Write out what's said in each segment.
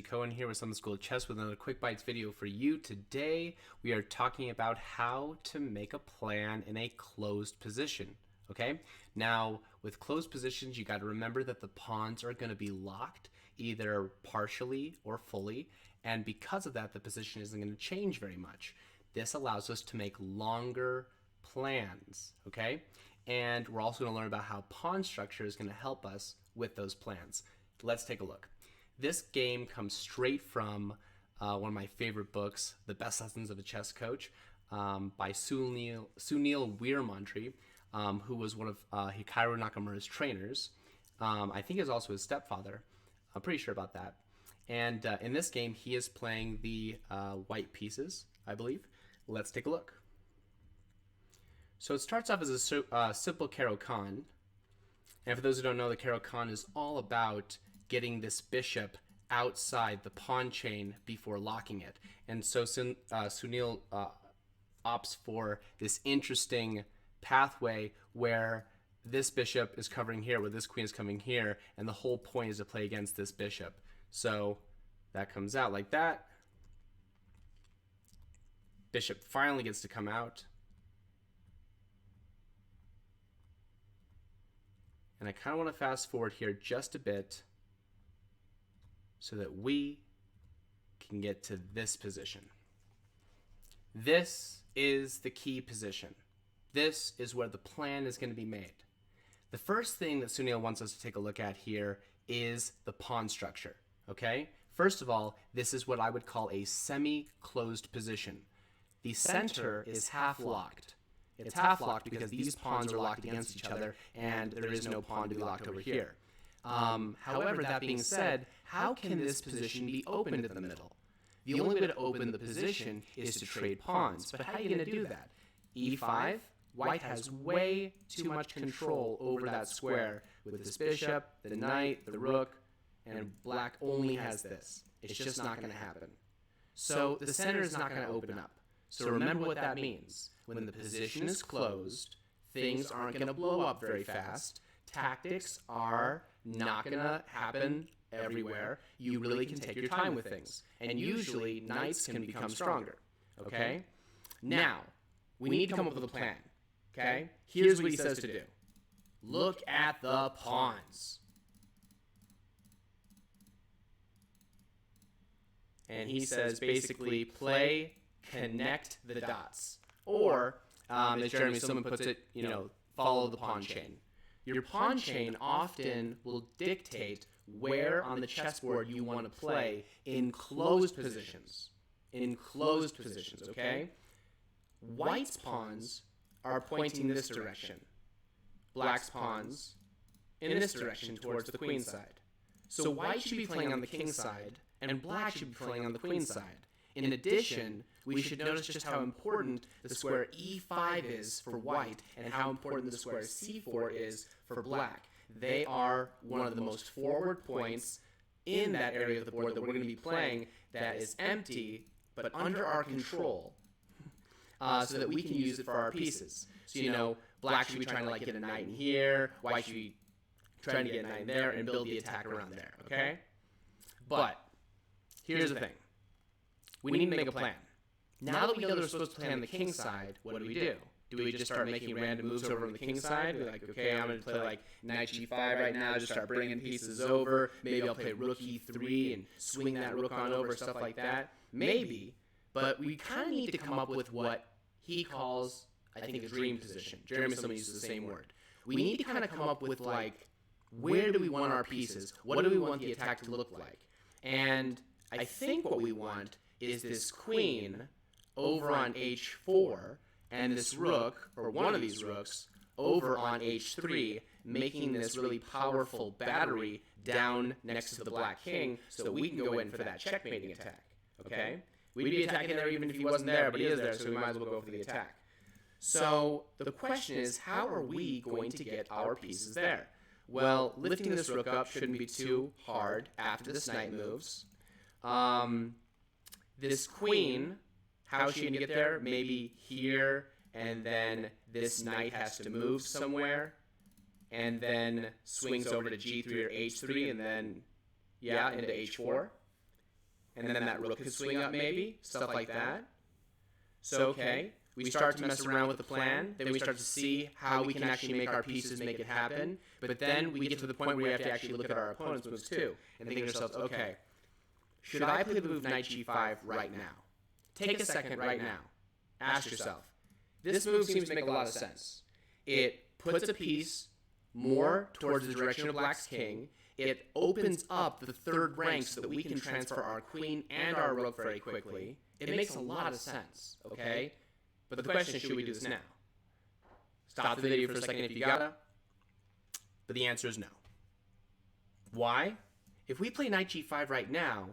Cohen here with Summit School of Chess with another Quick Bites video for you. Today we are talking about how to make a plan in a closed position. Okay, now with closed positions you got to remember that the pawns are going to be locked either partially or fully, and because of that the position isn't going to change very much. This allows us to make longer plans, okay? And we're also going to learn about how pawn structure is going to help us with those plans. Let's take a look. This game comes straight from one of my favorite books, The Best Lessons of a Chess Coach, by Sunil Weermantre, who was one of Hikaru Nakamura's trainers. I think he was also his stepfather. I'm pretty sure about that. And in this game, he is playing the white pieces, I believe. Let's take a look. So it starts off as a simple CaroKann. And for those who don't know, the CaroKann is all about getting this bishop outside the pawn chain before locking it. And so Sunil opts for this interesting pathway where this bishop is covering here, where this queen is coming here, and the whole point is to play against this bishop. So that comes out like that. Bishop finally gets to come out. And I kind of want to fast forward here just a bit so that we can get to this position. This is the key position. This is where the plan is going to be made. The first thing that Sunil wants us to take a look at here is the pawn structure, okay? First of all, this is what I would call a semi-closed position. The center is half-locked. It's half-locked because these pawns are locked against each other and there is no pawn to be locked over here. However, that being said, how can this position be opened in the middle? The only way to open the position is to trade pawns. But how are you going to do that? E5, white has way too much control over that square with this bishop, the knight, the rook, and black only has this. It's just not going to happen. So the center is not going to open up. So remember what that means. When the position is closed, things aren't going to blow up very fast. Tactics are not going to happen everywhere. You really can take your time with things. And usually, knights can become stronger. Okay? Now, we need to come up with a plan. Okay? Here's what he says to do. Look at the pawns. And he says basically play, connect the dots. Or, as Jeremy Silman puts it, follow the pawn chain. Your pawn chain often will dictate where on the chessboard you want to play in closed positions. In closed positions, okay? White's pawns are pointing this direction. Black's pawns in this direction towards the queen side. So white should be playing on the king side, and black should be playing on the queen side. In addition, we should notice just how important the square E5 is for white and how important the square C4 is for black. They are one of the most forward points in that area of the board that we're going to be playing that is empty but under our control so that we can use it for our pieces. So, black should be trying to get a knight in here, white should be trying to get a knight in there and build the attack around there, okay? But here's the thing. We need to make a plan. Now that we know that we're supposed to play on the king side, what do we do? Do we just start making random moves over on the king side? We're like, okay, I'm going to play knight g5 right now, just start bringing pieces over. Maybe I'll play rook e3 and swing that rook on over, stuff like that. Maybe, but we kind of need to come up with what he calls, I think, a dream position. Jeremy Silman uses the same word. We need to kind of come up with, where do we want our pieces? What do we want the attack to look like? And I think what we want is this queen over on h4 and this rook, or one of these rooks, over on h3, making this really powerful battery down next to the black king so that we can go in for that checkmating attack, okay? We'd be attacking there even if he wasn't there, but he is there, so we might as well go for the attack. So the question is, how are we going to get our pieces there? Well, lifting this rook up shouldn't be too hard after this knight moves. This queen, how is she going to get there? Maybe here, and then this knight has to move somewhere, and then swings over to g3 or h3, and then, into h4. and then that rook could swing up maybe, stuff like that. So, okay, we start to mess around with the plan, then we start to see how we can actually make our pieces make it happen, but then we get to the point where we have to actually look at our opponent's moves too, and think to ourselves, okay, should I play the move knight g5 right now? Take a second right now. Ask yourself, this move seems to make a lot of sense. It puts a piece more towards the direction of black's king. It opens up the third rank so that we can transfer our queen and our rook very quickly. It makes a lot of sense, okay? But the question is, should we do this now? Stop the video for a second if you gotta. But the answer is no. Why? If we play knight g5 right now,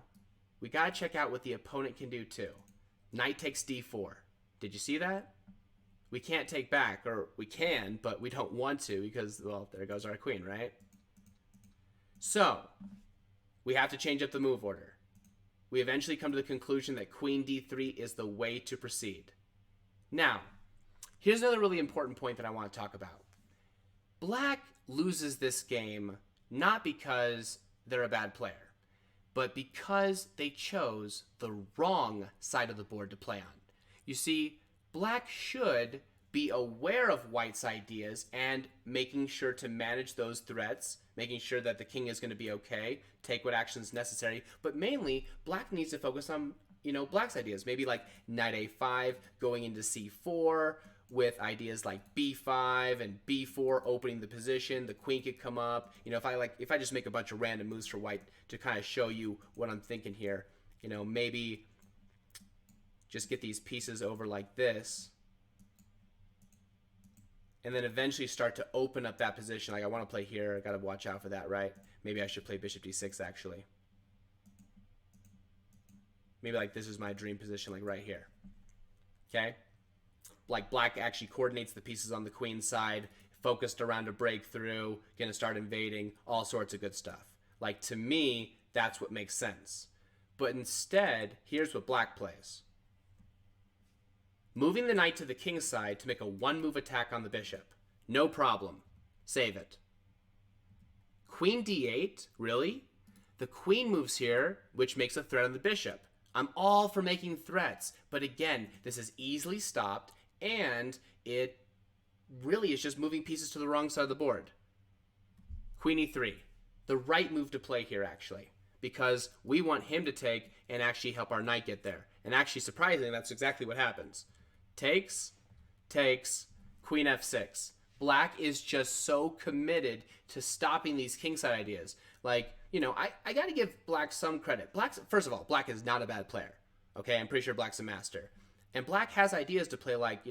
we gotta check out what the opponent can do too. Knight takes d4. Did you see that? We can't take back, or we can, but we don't want to because, well, there goes our queen, right? So, we have to change up the move order. We eventually come to the conclusion that queen d3 is the way to proceed. Now, here's another really important point that I want to talk about. Black loses this game not because they're a bad player, but because they chose the wrong side of the board to play on. You see, black should be aware of white's ideas and making sure to manage those threats, making sure that the king is going to be okay, take what actions necessary, but mainly black needs to focus on, black's ideas, maybe like knight a5 going into c4 with ideas like b5 and b4 opening the position. The queen could come up. If I just make a bunch of random moves for white to kind of show you what I'm thinking here, maybe just get these pieces over like this, and then eventually start to open up that position. Like I want to play here. I got to watch out for that, right? Maybe I should play bishop d6 actually. Maybe like this is my dream position, like right here. Okay? Like black actually coordinates the pieces on the queen side, focused around a breakthrough, gonna start invading, all sorts of good stuff. Like to me, that's what makes sense. But instead, here's what black plays. Moving the knight to the king's side to make a one-move attack on the bishop. No problem. Save it. Queen d8? Really? The queen moves here, which makes a threat on the bishop. I'm all for making threats, but again, this is easily stopped, and it really is just moving pieces to the wrong side of the board. Queen e3. The right move to play here, actually, because we want him to take and actually help our knight get there. And actually, surprisingly, that's exactly what happens. Takes, queen f6. Black is just so committed to stopping these kingside ideas. Like, I got to give black some credit. First of all, black is not a bad player. Okay, I'm pretty sure black's a master. And black has ideas to play like,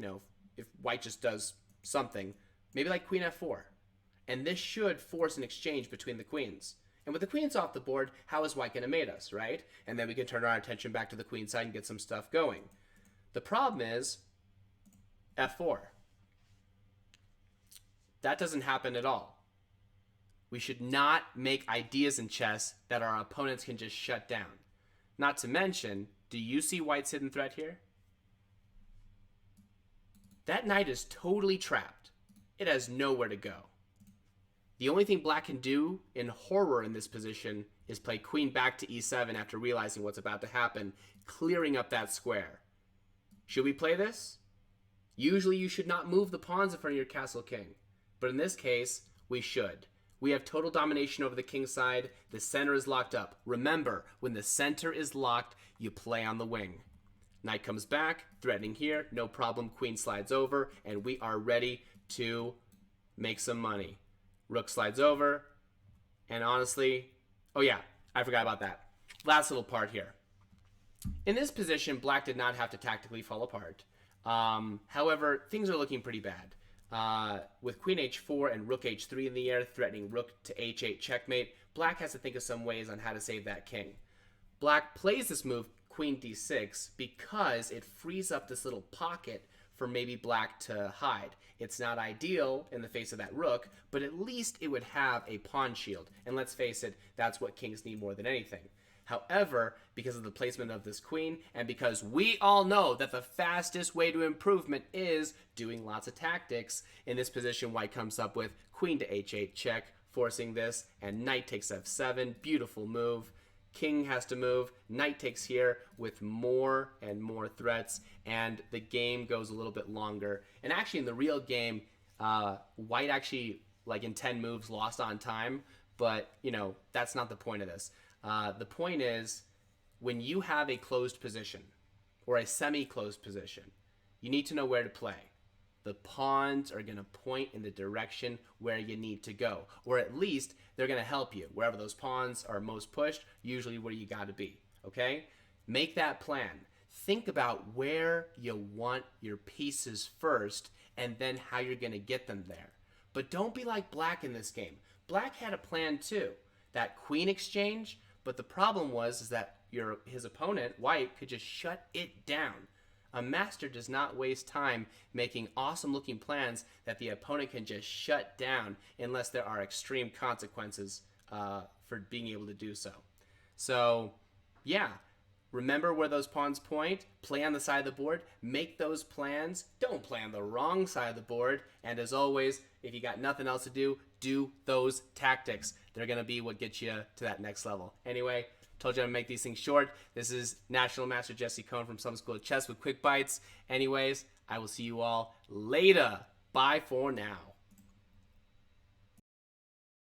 if white just does something, maybe like queen f4. And this should force an exchange between the queens. And with the queens off the board, how is white going to mate us, right? And then we can turn our attention back to the queen side and get some stuff going. The problem is f4. That doesn't happen at all. We should not make ideas in chess that our opponents can just shut down. Not to mention, do you see white's hidden threat here? That knight is totally trapped. It has nowhere to go. The only thing black can do in horror in this position is play queen back to e7 after realizing what's about to happen, clearing up that square. Should we play this? Usually you should not move the pawns in front of your castle king, but in this case, we should. We have total domination over the king side. The center is locked up. Remember, when the center is locked, you play on the wing. Knight comes back, threatening here, no problem. Queen slides over, and we are ready to make some money. Rook slides over, and honestly, oh yeah, I forgot about that. Last little part here. In this position, black did not have to tactically fall apart. However, things are looking pretty bad. With queen h4 and rook h3 in the air, threatening rook to h8 checkmate, black has to think of some ways on how to save that king. Black plays this move, queen d6, because it frees up this little pocket for maybe black to hide. It's not ideal in the face of that rook, but at least it would have a pawn shield. And let's face it, that's what kings need more than anything. However, because of the placement of this queen, and because we all know that the fastest way to improvement is doing lots of tactics, in this position white comes up with queen to h8 check, forcing this, and knight takes f7, beautiful move. king has to move, knight takes here with more and more threats, and the game goes a little bit longer. And actually in the real game, white actually, like in 10 moves, lost on time, but that's not the point of this. The point is, when you have a closed position or a semi-closed position, you need to know where to play. The pawns are going to point in the direction where you need to go, or at least they're going to help you. Wherever those pawns are most pushed, usually where you got to be, okay? Make that plan. Think about where you want your pieces first and then how you're going to get them there. But don't be like black in this game. Black had a plan too, that queen exchange, but the problem was that his opponent, white, could just shut it down. A master does not waste time making awesome looking plans that the opponent can just shut down unless there are extreme consequences for being able to do so. So, yeah, remember where those pawns point, play on the side of the board, make those plans, don't play on the wrong side of the board, and as always, if you got nothing else to do those tactics. They're going to be what gets you to that next level. Anyway, told you I'm going to make these things short. This is National Master Jesse Cohn from Some School of Chess with quick bites. Anyways, I will see you all later. Bye for now.